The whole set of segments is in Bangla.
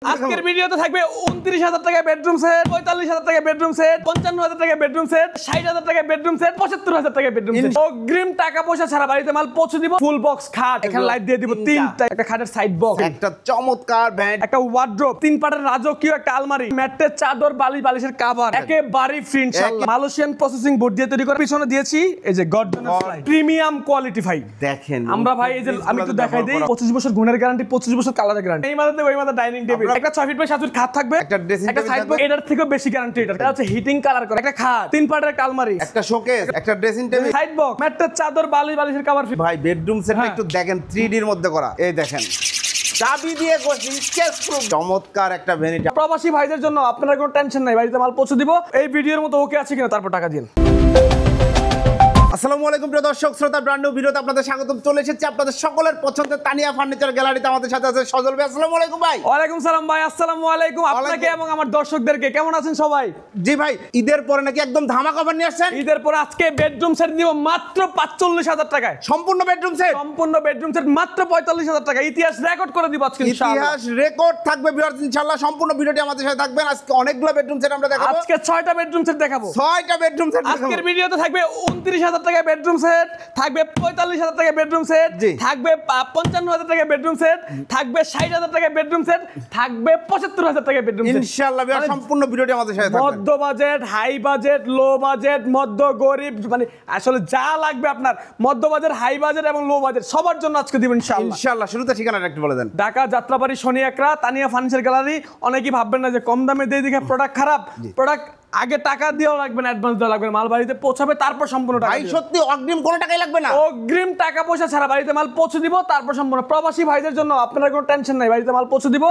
আজকের ভিডিওতে থাকবে 29,000 টাকা বেডরুম সেট, 45,000 টাকা বেডরুম সেট, 55,000 টাকা বেডরুম সেট, 60,000 টাকা বেডরুম সেট, 75,000 টাকা বেডরুম সেট। অগ্রিম টাকা পয়সা ছাড়া বাড়িতে মাল পৌঁছে দিব। ফুল বক্স খাট, এখানে লাইট দিয়ে দিব তিনটা, একটা খাটের সাইড বক্স, একটা চমৎকার ব্যান্ড, একটা ওয়ার্ড্রোব, তিন পাটের রাজকীয় একটা আলমারি, ম্যাট্রেস, চাদর, বালিশের কভার, একেবারে ফ্রি ইনশাআল্লাহ। মালয়েশিয়ান প্রসেসিং বোর্ড দিয়ে তৈরি করা। পিছনে দিয়েছি এই যে গর্ডনের ফ্লাই, প্রিমিয়াম কোয়ালিটি ভাই। দেখেন আমরা ভাই এই যে আমি একটু দেখাই দেই, 25 বছর গুণের গ্যারান্টি, 25 বছর কালারের গ্যারান্টি। এই মাথাতে ওই মাথা ডাইনিং টেবিল, একটা 6 ফিট বাই 7 ফিট খাট থাকবে, একটা ড্রেসিং একটা সাইড বক্স, এটার থেকেও বেশি গ্যারান্টি। এটা হচ্ছে হিটিং কালার করা একটা খাট, তিন পাটের একটা আলমারি, একটা শোকেস, একটা dressing table, side box, mattress, চাদর, বালিশের কভার। ভাই বেডরুম সেটটা একটু দেখেন 3D এর মধ্যে করা। এই দেখেন চাবি দিয়ে করছি স্কেচ প্রুফ, চমৎকার একটা ভ্যানিটি। প্রবাসী ভাইদের জন্য আপনারা কোনো টেনশন নাই, বাড়িতে মাল পৌঁছে দিব। এই ভিডিওর মতো ওকে আছে কিনা তারপর টাকা দিন। আসসালামু আলাইকুম প্রিয় দর্শক শ্রোতা, ব্র্যান্ড নিউ ভিডিওতে আপনাদের স্বাগতম। চলে এসেছি আপনাদের সকলের পছন্দের তানিয়া ফার্নিচার গ্যালারিতে। আমাদের সাথে আছে সজল ভাই। আসসালামু আলাইকুম ভাই। ওয়ালাইকুম সালাম ভাই। আসসালামু আলাইকুম আপনাকে এবং আমার দর্শকদেরকে। কেমন আছেন সবাই? জি ভাই, ঈদের পরে নাকি একদম ধামাকা অফার নিয়ে আসছেন। ঈদের পরে আজকে বেডরুম সেট দিব মাত্র 45,000 টাকায়। সম্পূর্ণ বেডরুম সেট, সম্পূর্ণ বেডরুম সেট মাত্র 45,000 টাকা। ইতিহাস রেকর্ড করে দিব আজকে ইনশাআল্লাহ। ইতিহাস রেকর্ড থাকবে ভিউয়ার্স ইনশাআল্লাহ। সম্পূর্ণ ভিডিওটি আমাদের সাথে থাকবেন। আজকে অনেকগুলো বেডরুম সেট আমরা দেখাবো। আজকে 6টা বেডরুম সেট দেখাবো। 6টা বেডরুম সেট আজকের ভিডিওতে থাকবে 29,000 টাকা বেডরুম সেট, থাকবে 45,000 টাকা বেডরুম সেট, থাকবে 55,000 টাকা বেডরুম সেট, থাকবে 60,000 টাকা বেডরুম সেট, থাকবে 75,000 টাকা বেডরুম সেট ইনশাআল্লাহ। ভিউয়ার্স সম্পূর্ণ ভিডিওটি আমাদের সাথে থাকবে। মধ্য budget, high budget, low budget, মধ্য গরিব, মানে আসলে যা লাগবে আপনার মধ্য বাজেট, হাই বাজেট এবং লো বাজেট সবার জন্য আজকে দিব ইনশাআল্লাহ। ইনশাআল্লাহ। শুরুতে ঠিকানাটা একটু বলে দেন। ঢাকা যাত্রাবাড়ি শনি একরা, তানিয়া ফার্নিচার গ্যালারি। অনেকেই ভাববেন না যে কম দামে দিয়ে দিকে প্রোডাক্ট খারাপ। প্রোডাক্ট আগে টাকা দিয়েও লাগবে না, অ্যাডভান্স দেওয়া লাগবে না, মাল বাড়িতে পৌঁছাবে তারপর সম্পূর্ণ টাকা। ভাই সত্যি অগ্রিম কোনো টাকাই লাগবে না, অগ্রিম টাকা পয়সা ছাড়া বাড়িতে মাল পৌঁছে দিব তারপর সম্পূর্ণ। প্রবাসী ভাইদের জন্য আপনারা কোনো টেনশন নাই, বাড়িতে মাল পৌঁছে দিব।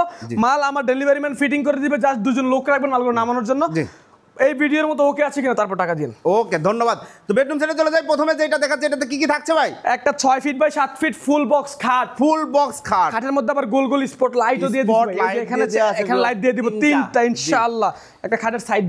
মাল আমার ডেলিভারি ম্যান ফিটিং করে দিবে, জাস্ট দুজন লোক রাখবেন মালগুলো নামানোর জন্য। এই ভিডিওর মতো ওকে আছে কিনা তারপর টাকা দিন। ওকে, ধন্যবাদ। তো বেডরুম সেটে চলে যাই। প্রথমে যেটা দেখাচ্ছে এটাতে কি কি থাকছে ভাই? একটা 6 feet by 7 feet full box খাট, ফুল বক্স খাট, খাটের মধ্যে আবার গোল গোল স্পট লাইটও দিয়ে দিব। এখানে লাইট দিয়ে দিব তিনটা ইনশাআল্লাহ। একটা খাটের সাইড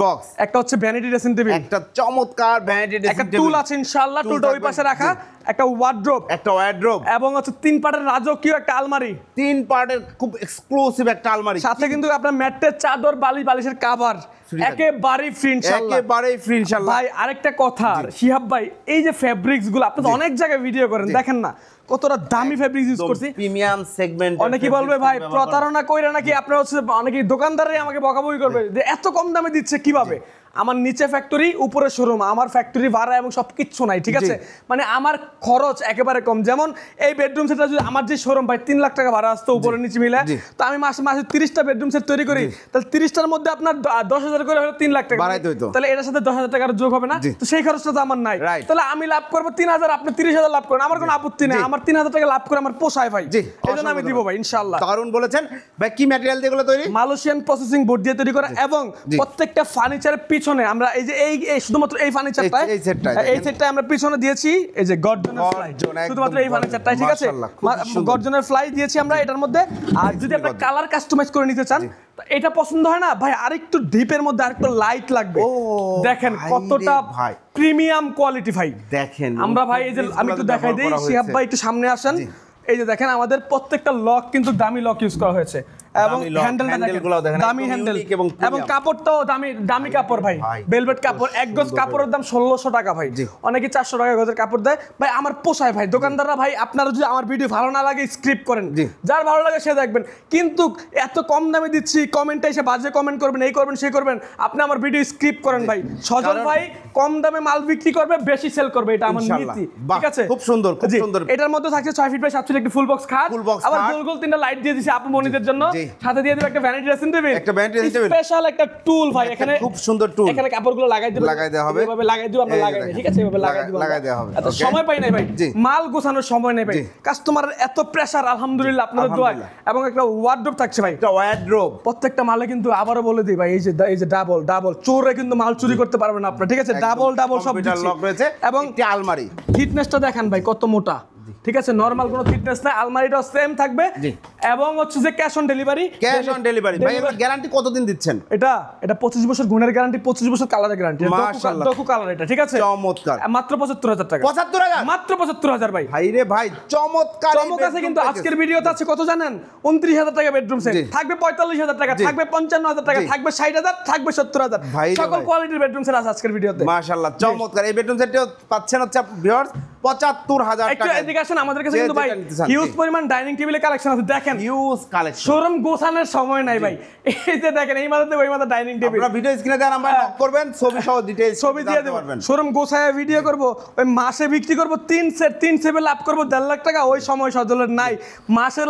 বক্স, একটা হচ্ছে ভ্যানিটি ড্রেসিং টেবিল, একটা চমৎকার ভ্যানিটি ড্রেসিং একটা টেবিল, টুল আছে ইনশাআল্লাহ, টুলটা ওই পাশে রাখা, একটা ওয়ার্ড্রোব এবং হচ্ছে তিন পাটের রাজকীয় একটা আলমারি, 3 পার্টের খুব এক্সক্লুসিভ একটা আলমারি, সাথে কিন্তু আপনার ম্যাট্রেস, চাদর, বালিশের কভার একেবারে ফ্রি ইনশাআল্লাহ। একেবারে ফ্রি ইনশাআল্লাহ। ভাই আরেকটা কথা শিহাব ভাই, এই যে ফেব্রিক্স গুলো আপনি তো অনেক জায়গায় ভিডিও করেন, দেখেন না কতটা দামি ফেব্রিক্স ইউজ করছি, প্রিমিয়াম সেগমেন্ট। অনেকেই বলবে ভাই প্রতারণা কইরা নাকি আপনারা হচ্ছে, অনেকেই দোকানদারই আমাকে বকাবকি করবে যে এত কম দামে দিচ্ছে কিভাবে। আমার নিচে ফ্যাক্টরি, উপরে শোরুম, আমার ফ্যাক্টরি ভাড়া এবং সবকিছু নাই, ঠিক আছে? মানে আমার খরচ একেবারে কম। যেমন এই বেডরুম সেটটা যদি আমার যে শোরুম ভাই 3 লাখ টাকা ভাড়া আসতো উপরে নিচে মিলে, তো আমি মাসে 30টা বেডরুম সেট তৈরি করি, তাহলে 30টার মধ্যে আপনার 10,000 করে হলো 3 লাখ টাকা, তাহলে এটার সাথে 10,000 টাকার যোগ হবে না? তো সেই খরচটা তো আমার নাই, তাহলে আমি লাভ করবো 3,000, আপনি 30,000 লাভ করেন, আমার কোনো আপত্তি নেই। আমার 3,000 টাকা লাভ করে আমার পোষায় ভাই, এজন্য আমি দিব ভাই ইনশাআল্লাহ। দারুণ বলেছেন ভাই। কি ম্যাটেরিয়াল দিয়ে এগুলো তৈরি? মালয়েশিয়ান প্রসেসিং বোর্ড দিয়ে তৈরি করা, এবং প্রত্যেকটা ফার্নিচারের পিছনে আমরা এই যে এই শুধুমাত্র এই ফার্নিচারটা, এই সেটটা আমরা পিছনে দিয়েছি এই যে গর্জনের ফ্লাই, শুধুমাত্র এই ফার্নিচারটাই, ঠিক আছে? গর্জনের ফ্লাই দিয়েছি আমরা এটার মধ্যে। আর যদি আপনি কালার কাস্টমাইজ করে নিতে চান, এটা পছন্দ হয় না ভাই, আরেকটু ডিপের মধ্যে আরেকটু লাইট লাগবে, দেখেন কতটা প্রিমিয়াম কোয়ালিটি ভাই। দেখেন আমরা ভাই এই যে আমি একটু দেখাই দেই, শিহাব ভাই একটু সামনে আসেন। এই যে দেখেন আমাদের প্রত্যেকটা লক কিন্তু দামি লক ইউজ করা হয়েছে, এবং হ্যান্ডেলটা দেখেন দামি হ্যান্ডেল, এবং কাপড়টাও দামি কাপড় ভাই, ভেলভেট কাপড়। এক গজ কাপড়ের দাম 1,600 টাকা ভাই, অনেকে 400 টাকা গজের কাপড় দেয় ভাই। আমার পোষায় ভাই। দোকানদাররা ভাই আপনারা যদি আমার ভিডিও ভালো না লাগে স্ক্রিপ্ট করেন, যার ভালো লাগে সে দেখবেন, কিন্তু এত কম দামে দিচ্ছি, কমেন্টে এসে বাজে কমেন্ট করবেন, এই করবেন সেই করবেন, আপনি আমার ভিডিও স্ক্রিপ্ট করেন ভাই। সজল ভাই কম দামে মাল বিক্রি করবে, বেশি সেল করবে, এটা আমার নীতি, ঠিক আছে? খুব সুন্দর, খুব সুন্দর। এটার মধ্যে থাকছে 6 ফিট বাই 7 ফিট একটি ফুল বক্স খাট, আবার গোল গোল 3টা লাইট দিয়ে দিয়েছি আপু মনিদের জন্য, সাথে দিয়ে দেব একটা ভ্যানিটি ড্রেসিং টেবিল, একটা ভ্যানিটি ড্রেসিং টেবিল, স্পেশাল একটা টুল ভাই, এখানে খুব সুন্দর টুল, এখানে কাপড়গুলো লাগাই দেওয়া হবে, এভাবে লাগাই দিব, আমরা লাগাই দেই, ঠিক আছে? এভাবে লাগাই দেওয়া হবে। আচ্ছা, সময় পাই নাই ভাই, মাল গোছানোর সময় নেই ভাই, কাস্টমারের এত প্রেসার, আলহামদুলিল্লাহ আপনাদের দোয়ায়। এবং একটা ওয়ার্ড্রোব থাকছে ভাই, একটা ওয়ার্ড্রোব। প্রত্যেকটা মালে কিন্তু আবারও বলে দিই ভাই, এই যে ডাবল চোরে কিন্তু মাল চুরি করতে পারবে না আপনারা, ঠিক আছে? ডাবল সব লক রয়েছে, এবং একটা আলমারি। ফিটনেসটা দেখেন ভাই কত মোটা, ঠিক আছে, নরমাল কোনো ফিটনেস নাই, আলমারিটাও সেম থাকবে এবং হচ্ছে যে ক্যাশ অন ডেলিভারি। ভাই এর গ্যারান্টি কতদিন দিচ্ছেন? এটা 25 বছর গুণের গ্যারান্টি, 25 বছর কালারের গ্যারান্টি, মাশাআল্লাহ ডকু কালার এটা, ঠিক আছে, চমৎকার। মাত্র 75000 টাকা। 75000 মাত্র 75000 ভাই। ভাই রে ভাই চমৎকার। চমক আছে কিন্তু আজকের ভিডিওতে আছে কত জানেন? 29000 টাকা বেডরুম সেট, থাকবে 45000 টাকা, থাকবে 55000 টাকা, থাকবে 60000, থাকবে 70000, সকল কোয়ালিটির বেডরুম সেট আছে আজকের ভিডিওতে। মাশাআল্লাহ চমৎকার। এই বেডরুম সেটটা পাচ্ছেন হচ্ছে ভিউয়ার্স 75000 টাকা। একটু এদিকে আসেন, আমাদের কাছে কিন্তু ভাই হিউজ পরিমাণ ডাইনিং টেবিলের কালেকশন আছে, দেখেন হিউজ কালেকশন, শোরুম গোছানোর সময় নাই ভাই। এই যে দেখেন এই মাথাতে ওই মাথা ডাইনিং টেবিল, আপনারা ভিডিও স্ক্রিনে দেন, আমরা নক করবেন, ছবি সহ ডিটেইলস ছবি দিয়ে দেব, শোরুম গোছায় ভিডিও করব, ওই মাসে বিক্রি করব 3 সেট লাভ করব 1.5 লাখ টাকা, ওই সময় সজলের নাই। মাসে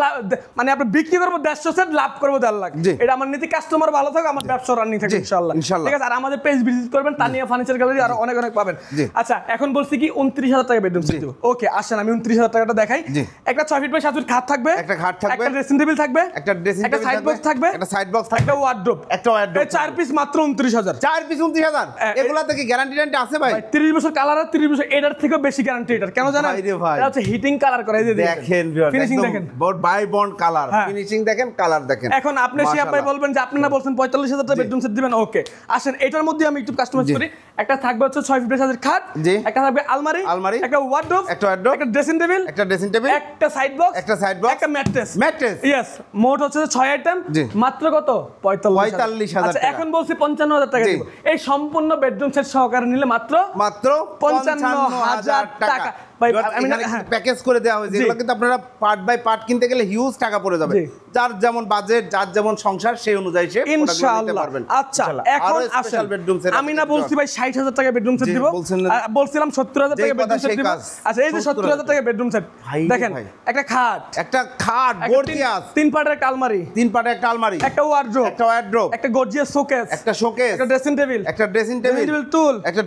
মানে আপনি বিক্রি করব 150 সেট, লাভ করব 1.5 লাখ। এটা আমার নীতি, কাস্টমার ভালো থাকে, আমার ব্যবসা রানিং থাকে ইনশাআল্লাহ, ঠিক আছে। আর আমাদের পেজ ভিজিট করবেন, তানিয়া ফার্নিচার গ্যালারি, আর অনেক অনেক পাবেন। আচ্ছা এখন বলছি কি 29000 টাকা বেডরুম সেট দেব। ওকে আসেন আমি 29000 টাকাটা দেখাই। একটা 6 ফিট বাই 7 ফিট খাট থাকবে, একটা খাট থাকবে, একটা ড্রেসিং টেবিল থাকবে, একটা ড্রেসিং টেবিল সাইড বক্স থাকবে, একটা সাইড বক্স থাকবে, একটা ওয়ার্ডরোব, এই 4 পিস মাত্র 29000। 4 পিস 29000। এগুলাতে কি গ্যারান্টি আছে ভাই? 30 বছর কালার আর 30 বছর, এটার থেকেও বেশি গ্যারান্টি এটার। কেন জানেন? এটা হচ্ছে হিটিং কালার করে, এই যে দেখেন ফিনিশিং দেখেন, বাই বন্ড কালার, ফিনিশিং দেখেন, কালার দেখেন। এখন আপনি সে আপনি বলবেন যে আপনি না বলছেন 45000 টাকা বেডরুম সেট দিবেন, ওকে আসেন এটার মধ্যে আমি একটু কাস্টমাইজ করি। একটা থাকবে হচ্ছে 6 ফিট বাই 7 খাট, একটা থাকবে আলমারি, একটা ওয়ার্ডরোব, একটা ড্রেসিং টেবিল, একটা সাইড বক্স, একটা ম্যাট্রেস। ইয়েস, মোট হচ্ছে 6 আইটেম, মাত্র কত? 45000। আচ্ছা এখন বলছি 55000 টাকা দিব। এই সম্পূর্ণ বেডরুম সেট সহকারে নিলে মাত্র 55000 টাকা। ভাই আমি প্যাকেজ করে দেওয়া হয়েছে, এগুলো কিন্তু আপনারা পার্ট বাই পার্ট কিনতে গেলে হিউজ টাকা পড়ে যাবে। যার যেমন বাজেট, যার যেমন সংসার, সেই অনুযায়ী সে ইনশাআল্লাহ পারবেন। আচ্ছা এখন আসেন, আমি না বলছি ভাই 60000 টাকা বেডরুম সেট দিব, বলছিলাম 70000 টাকা বেডরুম সেট দিব। আচ্ছা এই যে 70000 টাকা বেডরুম সেট দেখেন, একটা খাট গর্জিয়াস, 3 পার্টের একটা আলমারি, একটা ওয়ার্ডরোব, একটা গর্জিয়াস শোকেস, একটা ড্রেসিং টেবিল,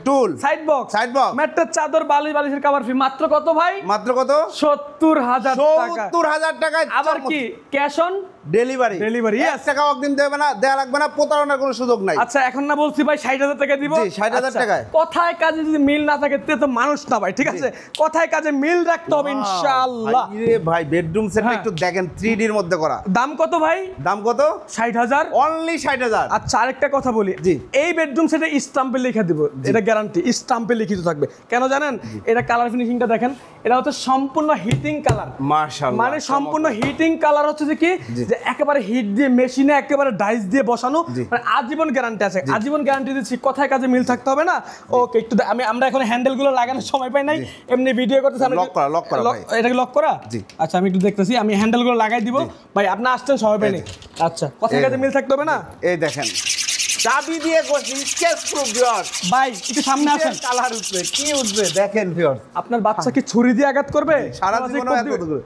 টুল, সাইড বক্স, ম্যাট্রেস, চাদর, বালিশের কভার ফ্রি। মাত্র কত ভাই? মাত্র কত? 70000 টাকা। 70000 টাকায় আবার কি ক্যাশ অন ডেলিভারি। 1 টাকাও অগ্রিম দেবে না, দেয়া লাগবে না, প্রতারণার কোনো সুযোগ নাই। আচ্ছা এখন না বলছি ভাই 60000 টাকা দিব। জি 60000 টাকায়। কথায় কাজে যদি মিল না থাকে তে তো মানুষ না ভাই, ঠিক আছে, কথায় কাজে মিল রাখতে হবে ইনশাআল্লাহ। আরে ভাই বেডরুম সেটটা একটু দেখেন, 3D এর মধ্যে করা। দাম কত ভাই? দাম কত? 60000, অনলি 60000। আচ্ছা আরেকটা কথা বলি, এই বেডরুম সেটে স্ট্যাম্পে লিখে দিব, এটা গ্যারান্টি, স্ট্যাম্পে লিখিত থাকবে। কেন জানেন? এটা কালার ফিনিশিংটা দেখেন, এটা হচ্ছে সম্পূর্ণ হিটিং কালার, মাশাআল্লাহ, মানে সম্পূর্ণ হিটিং কালার হচ্ছে যে কি, যে একেবারে হিট দিয়ে মেশিনে একেবারে ডাইস দিয়ে বসানো, মানে আজীবন গ্যারান্টি আছে, আজীবন গ্যারান্টি দিচ্ছি। কথায় কাজে মিল থাকতে হবে না। ওকে একটু আমরা এখন হ্যান্ডেলগুলো লাগানোর সময় পাই নাই, এমনি ভিডিও করতেছি। আমি লক করা ভাই, এটা কি লক করা? জি আচ্ছা আমি একটু দেখতেছি, আমি হ্যান্ডেলগুলো লাগাই দিব ভাই, আপনি আসছেন সময় পাই নাই। আচ্ছা কথায় কাজে মিল থাকতে হবে না। এই দেখেন চাবি দিয়ে করছি, স্কেচ প্রুফ ভিউয়ার। ভাই একটু সামনে আসেন, কালার উঠবে, কি উঠবে দেখেন ভিউয়ার। আপনার বাচ্চা কি ছুরি দিয়ে আঘাত করবে? সারা জীবন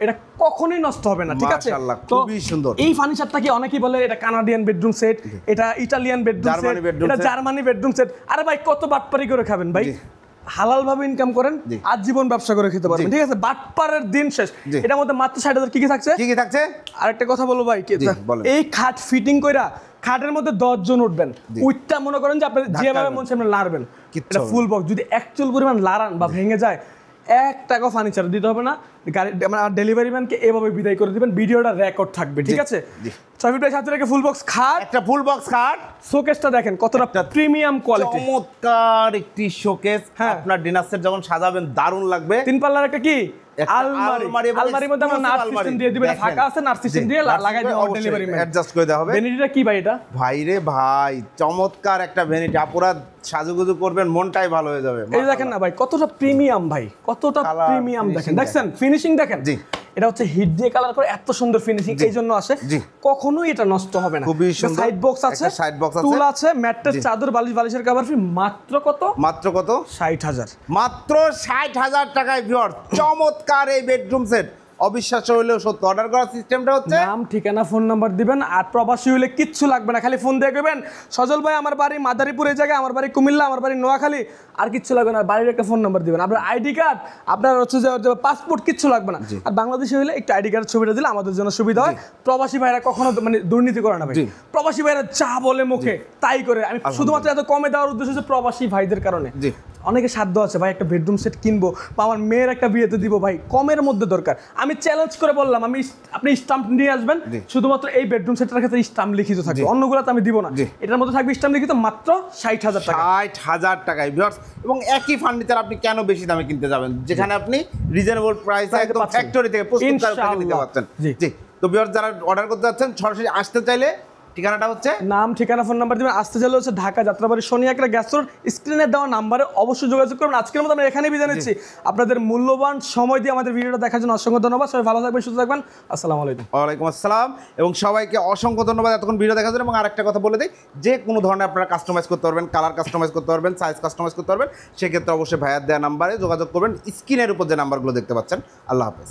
এটা কখনোই নষ্ট হবে না, ঠিক আছে। মাশাআল্লাহ খুবই সুন্দর। এই ফার্নিচারটা কি অনেকেই বলে এটা কানাডিয়ান বেডরুম সেট, এটা ইতালিয়ান বেডরুম সেট, এটা জার্মানি বেডরুম সেট। আরে ভাই কত বাটপারি করে খাবেন ভাই? হালাল ভাবে ইনকাম করেন, আজীবন ব্যবসা করে খেতে পারবেন, ঠিক আছে। বাটপারের দিন শেষ। এটার মধ্যে মাত্র 60000 কি থাকছে? আরেকটা কথা বলবো ভাই, এই খাট ফিটিং কইরা খাটের মধ্যে 10 জন উঠবেন, উইটটা মনে করেন যে আপনি যেভাবে মন চায় লাড়বেন, এটা ফুল বক্স। যদি অ্যাকচুয়াল পরিমাণ লাড়ান বা ভেঙে যায়, 1 টাকা ফার্নিচার দিতে হবে না, গাড়ি মানে ডেলিভারি ম্যানকে এভাবে বিদায় করে দিবেন, ভিডিওটা রেকর্ড থাকবে, ঠিক আছে। 6 feet by 7 feet full box খাট, একটা ফুল বক্স খাট, শোকেসটা দেখেন কতটা প্রিমিয়াম কোয়ালিটি, চমৎকার একটি শোকেস। আপনার ডিনার সেট যখন সাজাবেন দারুণ লাগবে। 3 পাল্লার একটা কি আলমারির মধ্যে আমরা নার্স সিস্টেম দিয়ে দিবেন, ফাঁকা আছে নার্স সিস্টেম দিয়ে লাগাই দেব, ডেলিভারি ম্যান অ্যাডজাস্ট করে দেওয়া হবে। ভ্যানিটিটা কি ভাই? এটা ভাই রে ভাই চমৎকার একটা ভ্যানিটি, আপুরা সাজুগুজু করবেন, মনটাই ভালো হয়ে যাবে। এই দেখেন না ভাই কতটা প্রিমিয়াম, ভাই কতটা প্রিমিয়াম, দেখেন ফিনিশিং দেখেন। জি এটা হচ্ছে হিট দিয়ে কালার করে এত সুন্দর ফিনিশিং, এই জন্য আসে, কখনোই এটা নষ্ট হবে না। খুবই সুন্দর। সাইড বক্স আছে, টুল আছে, ম্যাট্রেস, চাদর, বালিশের কভার ফ্রি। মাত্র কত? 60000। মাত্র 60000 টাকায় ভিউয়ার চমৎকার এই বেডরুম সেট। অবিশ্বাস্য হলেও সত্য। অর্ডার করার সিস্টেমটা হচ্ছে নাম, ঠিকানা, ফোন নাম্বার দিবেন, আর প্রবাসী হলে কিচ্ছু লাগবে না, খালি ফোন দিয়ে গেবেন সজল ভাই আমার বাড়ি মাদারীপুর এই জায়গায়, আমার বাড়ি কুমিল্লা, আমার বাড়ি নোয়াখালী, আর কিচ্ছু লাগবে না। বাড়ির একটা ফোন নাম্বার দিবেন, আপনার আইডি কার্ড, আপনার হচ্ছে যে পাসপোর্ট, কিচ্ছু লাগবে না। আর বাংলাদেশে হলে একটু আইডি কার্ডের ছবিটা দিলে আমাদের জন্য সুবিধা হয়। প্রবাসী ভাইরা কখনো মানে দুর্নীতি করে না ভাই, প্রবাসী ভাইরা যা বলে মুখে তাই করে। আমি শুধুমাত্র এত কমে দেওয়ার উদ্দেশ্য হচ্ছে প্রবাসী ভাইদের কারণে। অনেকে সাধ্য আছে ভাই একটা বেডরুম সেট কিনবো বা আমার মেয়ের একটা বিয়েতে দিব ভাই, কমের মধ্যে দরকার। আমি চ্যালেঞ্জ করে বললাম আপনি স্টাম্প নিয়ে আসবেন, শুধুমাত্র এই বেডরুম সেটের ক্ষেত্রে স্টাম্প লিখিত থাকবে, অন্যগুলোতে আমি দিব না। এটার মধ্যে থাকবে স্টাম্প লিখিত মাত্র 60,000 টাকা। 60,000 টাকায় ভিউয়ার্স। এবং একই ফার্নিচার আপনি কেন বেশি দামে কিনতে যাবেন, যেখানে আপনি রিজনেবল প্রাইসে একদম ফ্যাক্টরি থেকে প্রস্তুতকারক থেকে নিতে পারছেন। জি। তো ভিউয়ার্স যারা অর্ডার করতে যাচ্ছেন, সরাসরি আসতে চাইলে ঠিকানাটা হচ্ছে, নাম, ঠিকানা, ফোন নাম্বার দিবেন। আসতে চাইলে হচ্ছে ঢাকা যাত্রাবাড়ি শনি একরা গ্যাস রোড, স্ক্রিনে দেওয়া নাম্বারে অবশ্যই যোগাযোগ করবেন। আজকের মতো আমরা এখানেই বিদায় নিচ্ছি। আপনাদের মূল্যবান সময় দিয়ে আমাদের ভিডিওটা দেখার জন্য অসংখ্য ধন্যবাদ। সবাই ভালো থাকবেন, সুস্থ থাকবেন। আসসালামু আলাইকুম। ওয়ালাইকুম আসসালাম। এবং সবাইকে অসংখ্য ধন্যবাদ এতক্ষণ ভিডিও দেখার জন্য। এবং আরেকটা কথা বলে দিই, যে কোনো ধরনের আপনারা কাস্টমাইজ করতে পারবেন, কালার কাস্টমাইজ করতে পারবেন, সাইজ কাস্টমাইজ করতে পারবেন, সেক্ষেত্রে অবশ্যই ভাইয়ার দেওয়া নাম্বারে যোগাযোগ করবেন। স্ক্রিনের উপর যে নাম্বারগুলো দেখতে পাচ্ছেন। আল্লাহ হাফেজ।